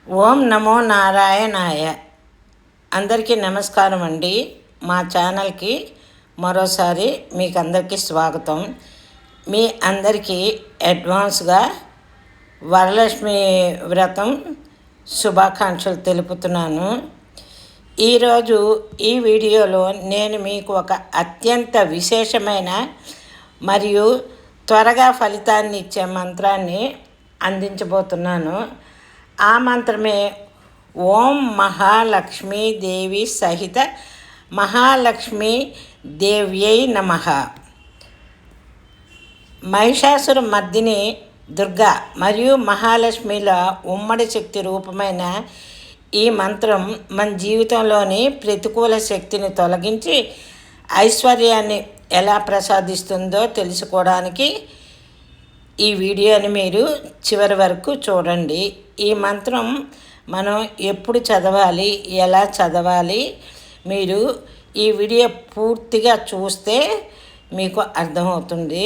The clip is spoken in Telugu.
ఓం నమో నారాయణాయ. అందరికీ నమస్కారం అండి. మా ఛానల్కి మరోసారి మీకు అందరికీ స్వాగతం. మీ అందరికీ అడ్వాన్స్గా వరలక్ష్మి వ్రతం శుభాకాంక్షలు తెలుపుతున్నాను. ఈరోజు ఈ వీడియోలో నేను మీకు ఒక అత్యంత విశేషమైన మరియు త్వరగా ఫలితాన్ని ఇచ్చే మంత్రాన్ని అందించబోతున్నాను. ఆ మంత్రమే ఓం మహాలక్ష్మీ దేవి సహిత మహాలక్ష్మీ దేవ్యై నమః. మహిషాసుర మర్దిని దుర్గా మరియు మహాలక్ష్మిల ఉమ్మడి శక్తి రూపమైన ఈ మంత్రం మన జీవితంలోని ప్రతికూల శక్తిని తొలగించి ఐశ్వర్యాన్ని ఎలా ప్రసాదిస్తుందో తెలుసుకోవడానికి ఈ వీడియోని మీరు చివరి వరకు చూడండి. ఈ మంత్రం మనం ఎప్పుడు చదవాలి, ఎలా చదవాలి, మీరు ఈ వీడియో పూర్తిగా చూస్తే మీకు అర్థమవుతుంది.